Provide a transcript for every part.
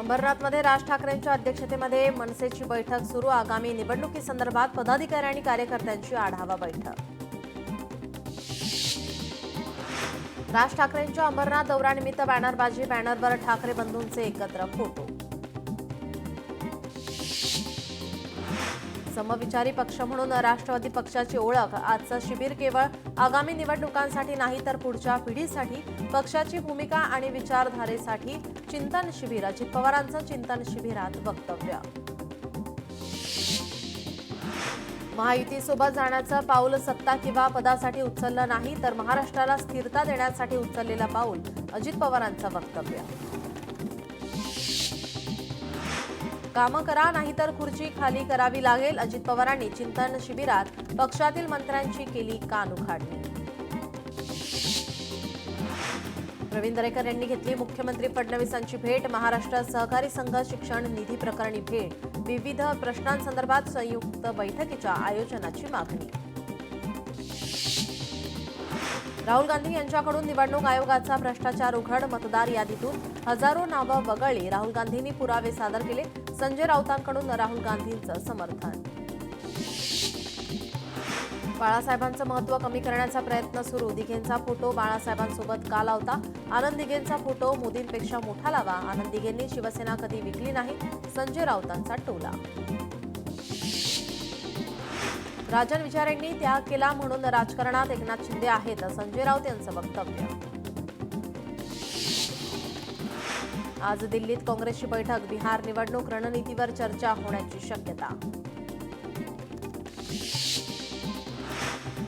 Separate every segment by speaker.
Speaker 1: अंबरनाथमध्ये राज ठाकरेंच्या अध्यक्षतेमध्ये मनसेची बैठक सुरू. आगामी निवडणुकीसंदर्भात पदाधिकारी आणि कार्यकर्त्यांची आढावा बैठक. राज ठाकरेंच्या अंबरनाथ दौऱ्यानिमित्त बॅनरबाजी. बॅनरवर ठाकरे बंधूंचे एकत्र फोटो. समविचारी पक्ष म्हणून राष्ट्रवादी पक्षाची ओळख. आजचं शिबिर केवळ आगामी निवडणुकांसाठी नाही तर पुढच्या पिढीसाठी पक्षाची भूमिका आणि विचारधारेसाठी चिंतन शिबिर. अजित पवारांचं चिंतन शिबिरात वक्तव्य. महायुतीसोबत जाण्याचं पाऊल सत्ता किंवा पदासाठी उचललं नाही तर महाराष्ट्राला स्थिरता देण्यासाठी उचललेलं पाऊल. अजित पवारांचं वक्तव्य. कामं करा नाहीतर खुर्ची खाली करावी लागेल. अजित पवारांनी चिंतन शिबिरात पक्षातील मंत्र्यांची केली कानउघाडणी. प्रवीण दरेकर यांनी घेतली मुख्यमंत्री फडणवीसांची भेट. महाराष्ट्र सहकारी संघ शिक्षण निधी प्रकरणी भेट. विविध प्रश्नांसंदर्भात संयुक्त बैठकीच्या आयोजनाची मागणी. राहुल गांधी यांच्याकडून निवडणूक आयोगाचा भ्रष्टाचार उघड. मतदार यादीतून हजारो नावं वगळली. राहुल गांधींनी पुरावे सादर केले. संजय राऊतांकडून राहुल गांधींचं समर्थन. बाळासाहेबांचं महत्त्व कमी करण्याचा प्रयत्न सुरू. दिघेंचा फोटो बाळासाहेबांसोबत का लावता? आनंद दिघेंचा फोटो मोदींपेक्षा मोठा लावा. आनंद दिघेंनी शिवसेना कधी विकली नाही. संजय राऊतांचा टोला. राजन विचारेंनी त्याग केला म्हणून राजकारणात एकनाथ शिंदे आहेत. संजय राऊत यांचं वक्तव्य. आज दिल्लीत काँग्रेसची बैठक. बिहार निवडणूक रणनीतीवर चर्चा होण्याची शक्यता.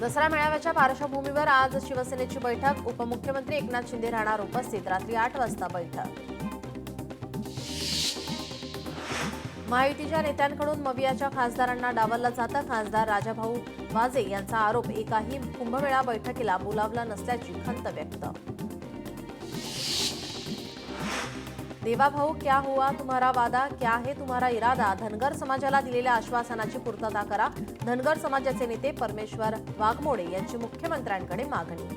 Speaker 1: दसरा मेळाव्याच्या पार्श्वभूमीवर आज शिवसेनेची बैठक. उपमुख्यमंत्री एकनाथ शिंदे राहणार उपस्थित. रात्री 8 वाजता बैठक. महायुतीच्या नेत्यांकडून मवियाच्या खासदारांना डावललं जातं. खासदार राजाभाऊ वाजे यांचा आरोप. एकाही कुंभमेळा बैठकीला बोलावलं नसल्याची खंत व्यक्त. देवा भाऊ क्या हुआ तुम्हारा वादा, क्या है तुम्हारा इरादा? धनगर समाजाला दिलेल्या आश्वासनाची पूर्तता करा. धनगर समाजाचे नेते परमेश्वर वाघमोडे यांची मुख्यमंत्र्यांकडे मागणी.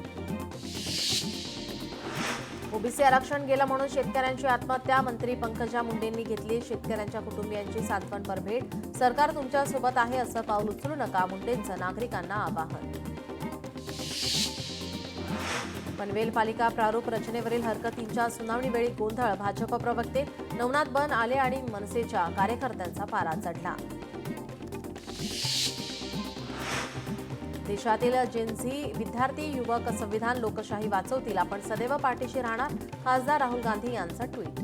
Speaker 1: ओबीसी आरक्षण गेलं म्हणून शेतकऱ्यांची आत्महत्या. मंत्री पंकजा मुंडेंनी घेतली शेतकऱ्यांच्या कुटुंबियांची सांत्वनपर भेट. सरकार तुमच्यासोबत आहे असं पाऊल उचलू नका. मुंडेंचं नागरिकांना आवाहन. पनवेल पालिका प्रारूप रचनेवरील हरकतींच्या सुनावणीवेळी गोंधळ. भाजप प्रवक्ते नवनाथ बन आले आणि मनसेच्या कार्यकर्त्यांचा पारा चढला. देशातील जेनझी विद्यार्थी युवक संविधान लोकशाही वाचवतील. आपण सदैव पाठीशी राहणार. खासदार राहुल गांधी यांचा ट्विट.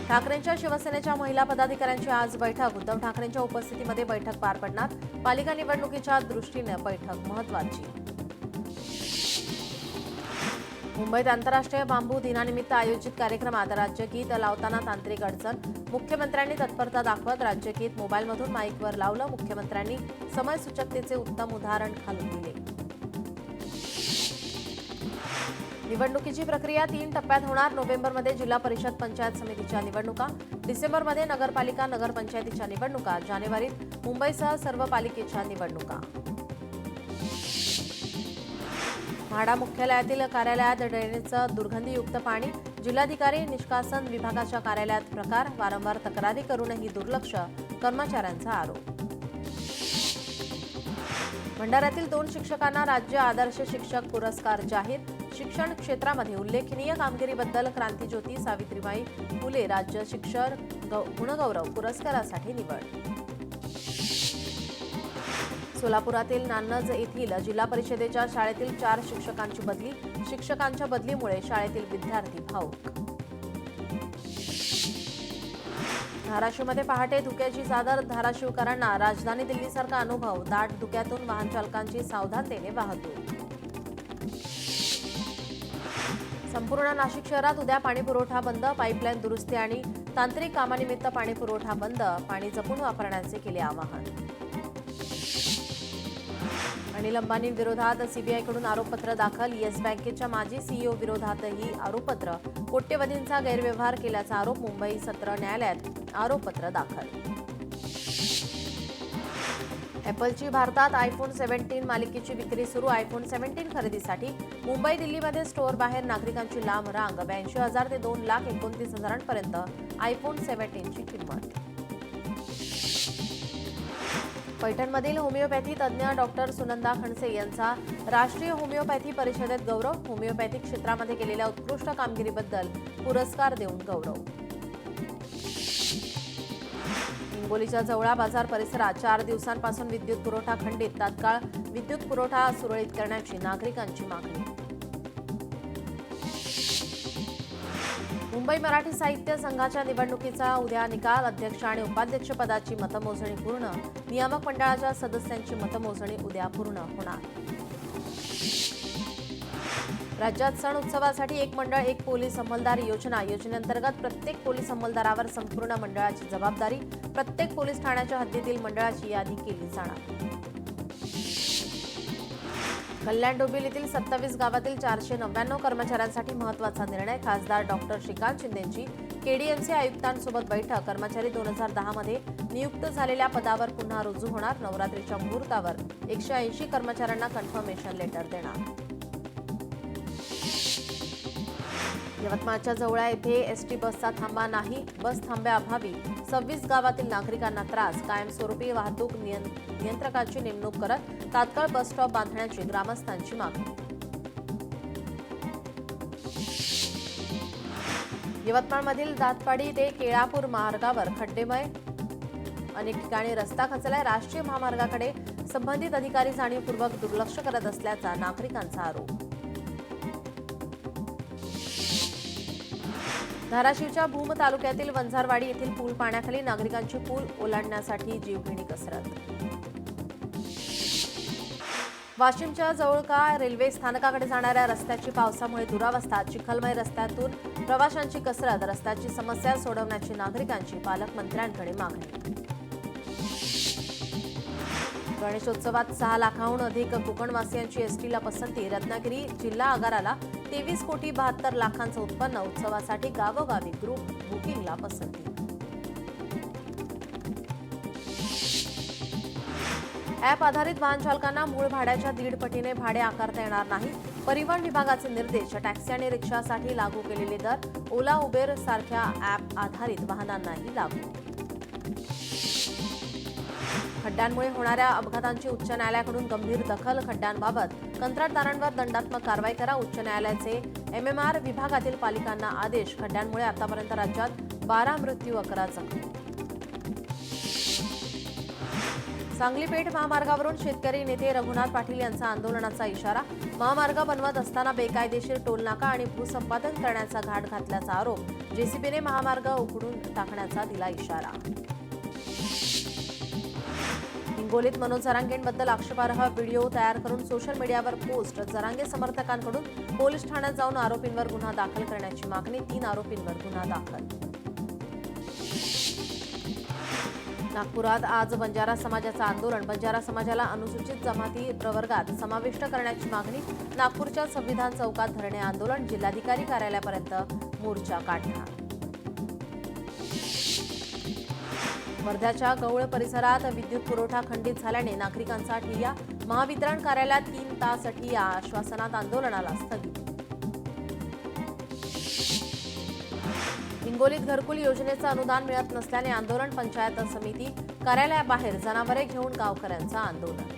Speaker 1: ठाकरेंच्या शिवसेनेच्या महिला पदाधिकाऱ्यांची आज बैठक. उद्धव ठाकरेंच्या उपस्थितीमध्ये बैठक पार पडणार. पालिका निवडणुकीच्या दृष्टीने बैठक महत्त्वाची. मुंबईत आंतरराष्ट्रीय बांबू दिनानिमित्त आयोजित कार्यक्रमात राज्यगीत लावताना तांत्रिक अडचण. मुख्यमंत्र्यांनी तत्परता दाखवत राज्यगीत मोबाईलमधून माईकवर लावलं. मुख्यमंत्र्यांनी समयसूचकतेचे उत्तम उदाहरण घालून दिले. निवडणुकीची प्रक्रिया 3 टप्प्यात होणार. नोव्हेंबरमध्ये जिल्हा परिषद पंचायत समितीच्या निवडणुका. डिसेंबरमध्ये नगरपालिका नगरपंचायतीच्या निवडणुका. जानेवारीत मुंबईसह सर्व पालिकेच्या निवडणुका. म्हाडा मुख्यालयातील कार्यालयात ड्रेनेजचं दुर्गंधीयुक्त पाणी. जिल्हाधिकारी निष्कासन विभागाच्या कार्यालयात प्रकार. वारंवार तक्रारी करूनही दुर्लक्ष. कर्मचाऱ्यांचा आरोप. भंडाऱ्यातील 2 शिक्षकांना राज्य आदर्श शिक्षक पुरस्कार जाहीर. शिक्षण क्षेत्रामध्ये उल्लेखनीय कामगिरीबद्दल क्रांतीज्योती सावित्रीबाई फुले राज्य शिक्षक गुणगौरव पुरस्कारासाठी निवड. सोलापुरातील नान्नज येथील जिल्हा परिषदेच्या शाळेतील 4 शिक्षकांची बदली. शिक्षकांच्या बदलीमुळे शाळेतील विद्यार्थी भावुक. धाराशिवमध्ये पहाटे धुक्याची चादर. धाराशिवकरांना राजधानी दिल्लीसारखा अनुभव. दाट धुक्यातून वाहन चालकांची सावधानतेने वाहतूक. संपूर्ण नाशिक शहरात उद्या पाणीपुरवठा बंद. पाईपलाईन दुरुस्ती आणि तांत्रिक कामानिमित्त पाणीपुरवठा बंद. पाणी जपून वापरण्याचे केले आवाहन. अनिल अंबानी विरोधात सीबीआयकडून आरोपपत्र दाखल. येस बँकेच्या माजी सीईओ विरोधातही आरोपपत्र. कोट्यवधींचा गैरव्यवहार केल्याचा आरोप. मुंबई सत्र न्यायालयात आरोपपत्र दाखल. ॲपलची भारतात आयफोन 17 मालिकेची विक्री सुरू. आयफोन 17 खरेदीसाठी मुंबई दिल्लीमध्ये स्टोअर बाहेर नागरिकांची लांब रांग. 82,000 ते 2,29,000पर्यंत आयफोन 17ची किंमत. पैठणमधील होमिओपॅथी तज्ज्ञ डॉक्टर सुनंदा खडसे यांचा राष्ट्रीय होमिओपॅथी परिषदेत गौरव. होमिओपॅथी क्षेत्रामध्ये केलेल्या उत्कृष्ट कामगिरीबद्दल पुरस्कार देऊन गौरव. हिंगोलीच्या जवळा बाजार परिसरात 4 दिवसांपासून विद्युत पुरवठा खंडित. तात्काळ विद्युत पुरवठा सुरळीत करण्याची नागरिकांची मागणी. मुंबई मराठी साहित्य संघाच्या निवडणुकीचा उद्या निकाल. अध्यक्ष आणि उपाध्यक्ष पदाची मतमोजणी पूर्ण. नियामक मंडळाच्या सदस्यांची मतमोजणी उद्या पूर्ण होणार. राज्यात सण उत्सवासाठी एक मंडळ एक पोलीस अंमलदार योजनेअंतर्गत प्रत्येक पोलीस अंमलदारावर संपूर्ण मंडळाची जबाबदारी. प्रत्येक पोलीस ठाण्याच्या हद्दीतील मंडळाची यादी केली जाणार. कल्याण डोंबिवलीतील 27 गावातील 499 कर्मचाऱ्यांसाठी महत्त्वाचा निर्णय. खासदार डॉक्टर श्रीकांत शिंदेंची केडीएमसी आयुक्तांसोबत बैठक. कर्मचारी 2010 मध्ये नियुक्त झालेल्या पदावर पुन्हा रुजू होणार. नवरात्रीच्या मुहूर्तावर 180 कर्मचाऱ्यांना कन्फर्मेशन लेटर देणार. यवतमाळच्या जवळा येथे एसटी बसचा थांबा नाही. बस थांब्याअभावी 26 गावातील नागरिकांना त्रास. कायमस्वरूपी वाहतूक नियंत्रकाची नेमणूक करत तात्काळ बस स्टॉप बांधण्याची ग्रामस्थांची मागणी. यवतमाळमधील दातपाडी ते केळापूर मार्गावर खड्डेमय. अनेक ठिकाणी रस्ता खचलाय. राष्ट्रीय महामार्गाकडे संबंधित अधिकारी जाणीवपूर्वक दुर्लक्ष करत असल्याचा नागरिकांचा आरोप. धाराशिवच्या भूम तालुक्यातील वंजारवाडी येथील पूल पाण्याखाली. नागरिकांची पूल ओलांडण्यासाठी जीवघेणी कसरत. वाशिमच्या जवळका रेल्वे स्थानकाकडे जाणाऱ्या रस्त्याची पावसामुळे दुरावस्था. चिखलमय रस्त्यातून प्रवाशांची कसरत. रस्त्याची समस्या सोडवण्याची नागरिकांची पालकमंत्र्यांकडे मागणी. गणेशोत्सवात 6 लाखाहून अधिक कोकणवासियांची एसटीला पसंती. रत्नागिरी जिल्हा आगाराला 23,72,00,000 उत्पन्न. उत्सवासाठी गावोगावी ग्रुप बुकिंगला पसंती. ॲप आधारित वाहन चालकांना मूळ भाड्याच्या 1.5 पटीने भाडे आकारता येणार नाही. परिवहन विभागाचे निर्देश. टॅक्सी आणि रिक्षासाठी लागू केलेले दर ओला उबेर सारख्या ॲप आधारित वाहनांनाही लागू. खड्ड्यांमुळे होणाऱ्या अपघातांची उच्च न्यायालयाकडून गंभीर दखल. खड्ड्यांबाबत कंत्राटदारांवर दंडात्मक कारवाई करा. उच्च न्यायालयाचे एमएमआर विभागातील पालिकांना आदेश. खड्ड्यांमुळे आतापर्यंत राज्यात 12 मृत्यू 11 जखमी. सांगली पेठ महामार्गावरून शेतकरी नेते रघुनाथ पाटील यांचा आंदोलनाचा इशारा. महामार्ग बनवत असताना बेकायदेशीर टोलनाका आणि भूसंपादन करण्याचा घाट घातल्याचा आरोप. जेसीबीने महामार्ग उघडून टाकण्याचा दिला इशारा. हिंगोलीत मनोज जरांगेंबद्दल आक्षेपार्ह व्हिडिओ तयार करून सोशल मीडियावर पोस्ट. जरांगे समर्थकांकडून पोलीस ठाण्यात जाऊन आरोपींवर गुन्हा दाखल करण्याची मागणी. 3 आरोपींवर गुन्हा दाखल. नागपुरात आज बंजारा समाजाचं आंदोलन. बंजारा समाजाला अनुसूचित जमाती प्रवर्गात समाविष्ट करण्याची मागणी. नागपूरच्या संविधान चौकात धरणे आंदोलन. जिल्हाधिकारी कार्यालयापर्यंत मोर्चा काढणार. वर्ध्याच्या गवळ परिसरात विद्युत पुरवठा खंडित झाल्याने नागरिकांचा ठिय्या. महावितरण कार्यालयात 3 तास ठिय्या. आश्वासनात आंदोलनाला स्थगिती. हिंगोलीत घरकुल योजनेचं अनुदान मिळत नसल्याने आंदोलन. पंचायत समिती कार्यालयाबाहेर जनावरे घेऊन गावकऱ्यांचं आंदोलन.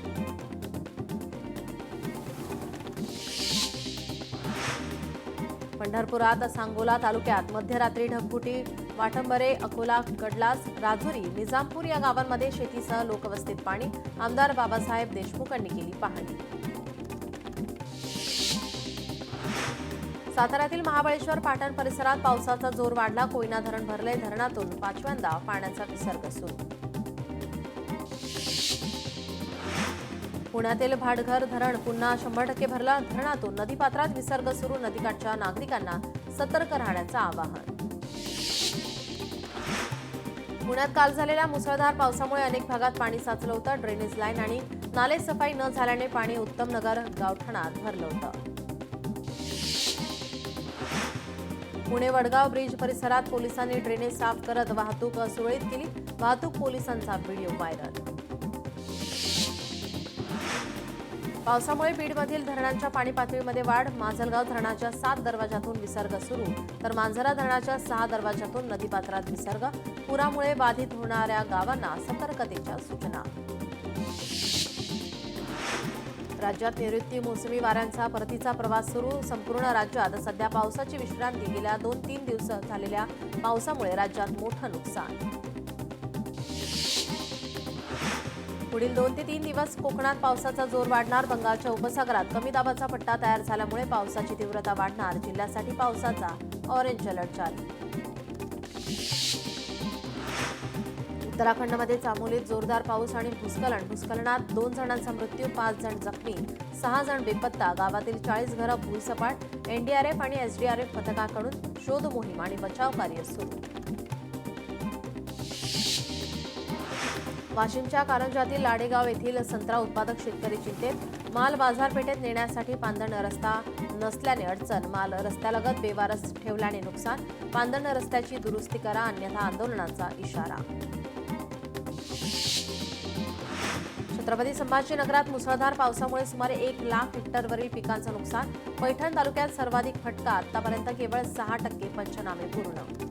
Speaker 1: पंढरपुरात सांगोला तालुक्यात मध्यरात्री ढगफुटी. वाटंबरे, अकोला, कडलास, राजुरी, निजामपूर या गावांमध्ये शेतीसह लोकवस्तीत पाणी. आमदार बाबासाहेब देशमुखांनी केली पाहणी. साताऱ्यातील महाबळेश्वर पाटण परिसरात पावसाचा जोर वाढला. कोयना धरण भरले. धरणातून 5व्यांदा पाण्याचा विसर्ग सुरू. पुण्यातील भाटघर धरण पुन्हा 100% भरलं. धरणातून नदीपात्रात विसर्ग सुरू. नदीकाठच्या नागरिकांना सतर्क राहण्याचं आवाहन. पुण्यात काल झालेल्या मुसळधार पावसामुळे अनेक भागात पाणी साचलं होतं. ड्रेनेज लाईन आणि नाले सफाई न झाल्याने पाणी उत्तमनगर गावठाणात भरलं होतं. पुणे वडगाव ब्रिज परिसरात पोलिसांनी ड्रेनेज साफ करत वाहतूक सुरळीत केली. वाहतूक पोलिसांचा व्हिडिओ व्हायरल. पावसामुळे बीडमधील धरणांच्या पाणी पातळीमध्ये वाढ. माजलगाव धरणाच्या 7 दरवाजातून विसर्ग सुरू, तर मांजरा धरणाच्या 6 दरवाजातून नदीपात्रात विसर्ग. पुरामुळे बाधित होणाऱ्या गावांना सतर्कतेच्या सूचना. राज्यात नैऋत्य मोसमी वाऱ्यांचा परतीचा प्रवास सुरू. संपूर्ण राज्यात सध्या पावसाची विश्रांती. गेल्या 2-3 दिवस झालेल्या पावसामुळे राज्यात मोठं नुकसान. पुढील 2 ते 3 दिवस कोकणात पावसाचा जोर वाढणार. बंगालच्या उपसागरात कमी दाबाचा पट्टा तयार झाल्यामुळे पावसाची तीव्रता वाढणार. जिल्ह्यासाठी पावसाचा ऑरेंज अलर्ट जारी. उत्तराखंडमध्ये चामोलीत जोरदार पाऊस आणि भूस्खलनात 2 जणांचा मृत्यू, 5 जण जखमी, 6 जण बेपत्ता. गावातील 40 घरं भुईसपाट. एनडीआरएफ आणि एसडीआरएफ पथकाकडून शोध मोहीम आणि बचाव कार्य सुरू. वाशिमच्या कारंजातील लाडेगाव येथील संत्रा उत्पादक शेतकरी चिंतेत. माल बाजारपेठेत नेण्यासाठी पांदण रस्ता नसल्याने अडचण. माल रस्त्यालगत बेवारस ठेवल्याने नुकसान. पांदण रस्त्याची दुरुस्ती करा, अन्यथा आंदोलनाचा इशारा. छत्रपती संभाजीनगरात मुसळधार पावसामुळे सुमारे 1 लाख हेक्टरवरील पिकांचं नुकसान. पैठण तालुक्यात सर्वाधिक फटका. आतापर्यंत केवळ 6% पंचनामे पूर्ण.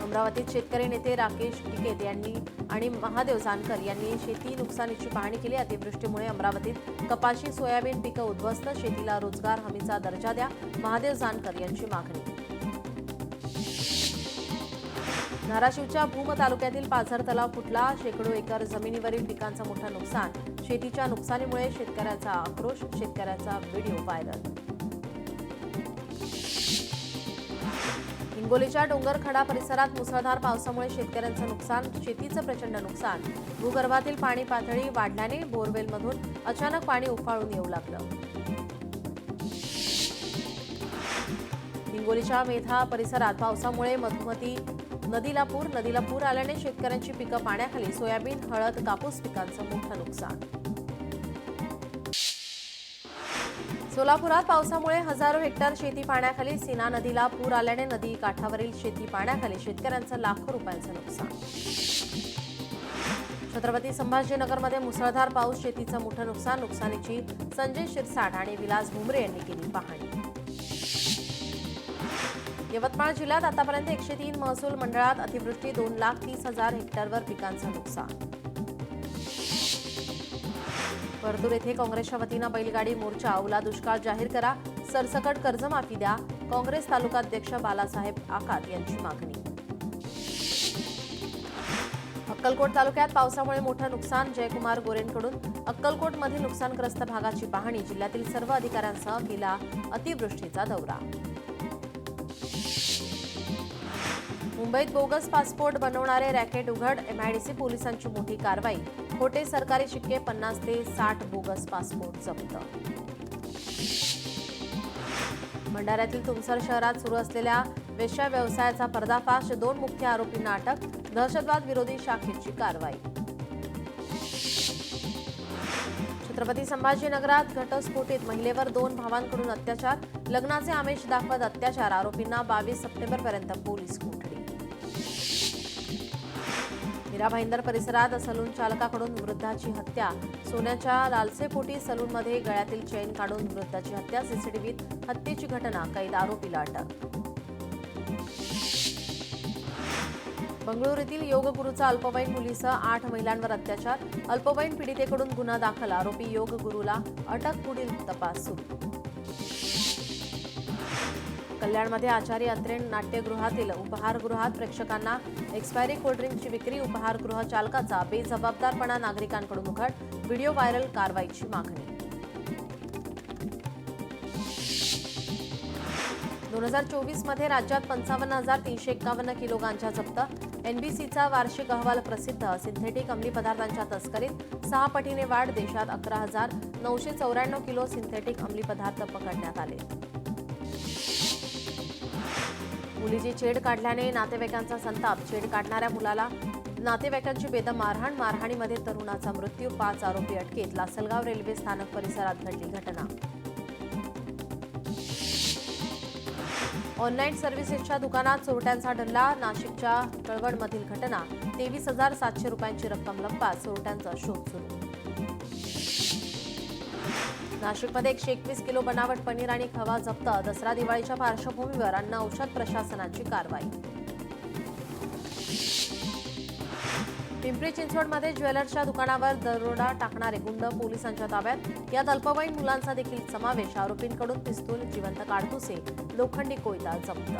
Speaker 1: अमरावतीत शेतकरी नेते राकेश टिकेत यांनी आणि महादेव जानकर यांनी शेती नुकसानीची पाहणी केली. अतिवृष्टीमुळे अमरावतीत कपाशी, सोयाबीन पिकं उद्ध्वस्त. शेतीला रोजगार हमीचा दर्जा द्या, महादेव जानकर यांची मागणी. धाराशिवच्या भूम तालुक्यातील पाझर तलाव फुटला. शेकडो एकर जमिनीवरील पिकांचं मोठं नुकसान. शेतीच्या नुकसानीमुळे शेतकऱ्याचा आक्रोश. शेतकऱ्याचा व्हिडिओ व्हायरल. हिंगोलीच्या डोंगरखडा परिसरात मुसळधार पावसामुळे शेतकऱ्यांचं नुकसान. शेतीचं प्रचंड नुकसान. भूगर्भातील पाणी पातळी वाढल्याने बोरवेलमधून अचानक पाणी उफाळून येऊ लागलं. हिंगोलीच्या मेधा परिसरात पावसामुळे मधुमती नदीला पूर आल्याने शेतकऱ्यांची पिकं पाण्याखाली. सोयाबीन, हळद, कापूस पिकांचं मोठं नुकसान. सोलापुरात पावसामुळे हजारो हेक्टर शेती पाण्याखाली. सीना नदीला पूर आल्याने नदी काठावरील शेती पाण्याखाली. शेतकऱ्यांचं लाखो रुपयांचं नुकसान. छत्रपती संभाजीनगरमध्ये मुसळधार पाऊस. शेतीचं मोठं नुकसान. नुकसानीची संजय शिरसाट आणि विलास भुमरे यांनी केली पाहणी. यवतमाळ जिल्ह्यात आतापर्यंत 103 महसूल मंडळात अतिवृष्टी. 2,30,000 हेक्टरवर पिकांचं नुकसान. परतूर येथे काँग्रेसच्या वतीनं बैलगाडी मोर्चा. ओला दुष्काळ जाहीर करा, सरसकट कर्जमाफी द्या. काँग्रेस तालुकाध्यक्ष बालासाहेब आकात यांची मागणी. अक्कलकोट तालुक्यात पावसामुळे मोठं नुकसान. जयकुमार गोरेंकडून अक्कलकोटमधील नुकसानग्रस्त भागाची पाहणी. जिल्ह्यातील सर्व अधिकाऱ्यांसह केला अतिवृष्टीचा दौरा. मुंबईत बोगस पासपोर्ट बनवणारे रॅकेट उघड. एमआयडीसी पोलिसांची मोठी कारवाई. खोटे सरकारी शिक्के, 50 ते 60 बोगस पासपोर्ट जप्त. भंडाऱ्यातील तुमसर शहरात सुरू असलेल्या वेश्या व्यवसायाचा पर्दाफाश. 2 मुख्य आरोपींना अटक. दहशतवाद विरोधी शाखेची कारवाई. छत्रपती संभाजीनगरात घटस्फोटीत. महिलेवर 2 भावांकडून अत्याचार. लग्नाचे आमिष दाखवत अत्याचार. आरोपींना 22 सप्टेंबरपर्यंत पोलीस कोठडी. मीरा भाईंदर परिसरात सलून चालकाकडून वृद्धाची हत्या. सोन्याच्या लालसेपोटी सलूनमध्ये गळ्यातील चेन काढून वृद्धाची हत्या. सीसीटीव्हीत हत्येची घटना. कैद. आरोपीला अटक. बंगळुरू येथील योगगुरूचा अल्पवयीन मुलीसह 8 महिलांवर अत्याचार. अल्पवयीन पीडितेकडून गुन्हा दाखल. आरोपी योगगुरूला अटक. पुढील तपास सुरू. कल्याणमध्ये आचार्य अत्रेन नाट्यगृहातील उपहारगृहात प्रेक्षकांना एक्सपायरी कोल्ड्रिंकची विक्री. उपहारगृह चालकाचा बेजबाबदारपणा नागरिकांकडून उघड. Video viral. कारवाईची मागणी. 2024 मध्ये राज्यात 55,351 किलो गांजा जप्त. एनबीसीचा वार्षिक अहवाल प्रसिद्ध. सिंथेटिक अंमली पदार्थांच्या तस्करीत 6 पटीने वाढ. देशात 11,994 किलो सिंथेटिक अंमली पदार्थ पकडण्यात आले. मुलीची छेड काढल्याने नातेवाईकांचा संताप. छेड काढणाऱ्या मुलाला नातेवाईकांची बेदम मारहाण. मारहाणीमध्ये तरुणाचा मृत्यू. 5 आरोपी अटकेत. लासलगाव रेल्वे स्थानक परिसरात घडली घटना. ऑनलाईन सर्व्हिसेसच्या दुकानात चोरट्यांचा डल्ला. नाशिकच्या कळवणमधील घटना. 23,700 रुपयांची रक्कम लंपास. चोरट्यांचा शोध सुरू. नाशिकमध्ये 121 किलो बनावट पनीर आणि खवा जप्त. दसरा दिवाळीच्या पार्श्वभूमीवर अन्न औषध प्रशासनाची कारवाई. पिंपरी चिंचवडमध्ये ज्वेलर्सच्या दुकानावर दरोडा टाकणारे गुंड पोलिसांच्या ताब्यात. यात अल्पवयीन मुलांचा देखील समावेश. आरोपींकडून पिस्तूल, जिवंत काडतुसे, लोखंडी कोयता जप्त.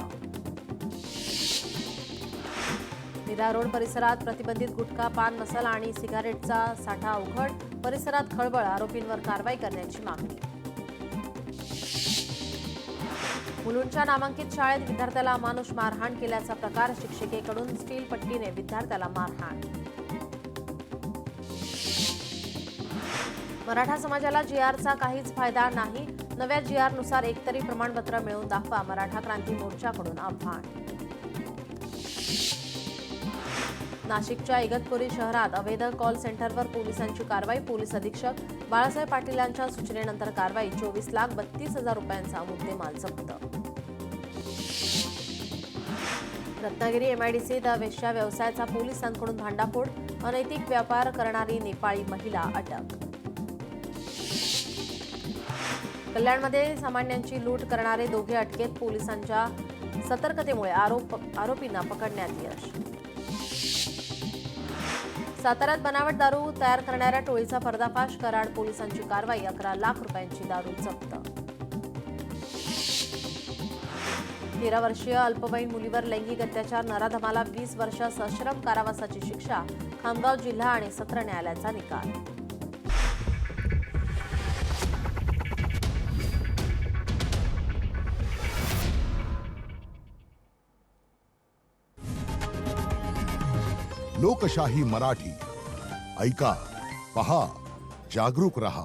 Speaker 1: मीरा रोड परिसरात प्रतिबंधित गुटखा, पान मसाला आणि सिगारेटचा साठा उघड. परिसरात खळबळ. आरोपींवर कारवाई करण्याची मागणी. मुलुंडच्या नामांकित शाळेत विद्यार्थ्याला अमानुष मारहाण केल्याचा प्रकार. शिक्षिकेकडून स्टील पट्टीने विद्यार्थ्याला मारहाण. मराठा समाजाला जीआरचा काहीच फायदा नाही. नव्या जीआरनुसार एकतरी प्रमाणपत्र मिळवून दाखवा. मराठा क्रांती मोर्चाकडून आव्हान. नाशिकच्या इगतपुरी शहरात अवैध कॉल सेंटरवर पोलिसांची कारवाई. पोलीस अधीक्षक बाळासाहेब पाटील यांच्या सूचनेनंतर कारवाई. 24,32,000 रुपयांचा मुद्देमाल जप्त. रत्नागिरी एमआयडीसीत वेश्या व्यवसायाचा पोलिसांकडून भांडाफोड. अनैतिक व्यापार करणारी नेपाळी महिला अटक. कल्याणमध्ये सामान्यांची लूट करणारे दोघे अटकेत. पोलिसांच्या सतर्कतेमुळे आरोपींना पकडण्यात यश. साताऱ्यात बनावट दारू तयार करणाऱ्या टोळीचा पर्दाफाश. कराड पोलिसांची कारवाई. 11 लाख रुपयांची दारू जप्त. 13 वर्षीय अल्पवयीन मुलीवर लैंगिक अत्याचार. नराधमाला 20 वर्ष सश्रम कारावासाची शिक्षा. खामगाव जिल्हा आणि सत्र न्यायालयाचा निकाल.
Speaker 2: लोकशाही मराठी ऐका, पहा, जागरूक रहा.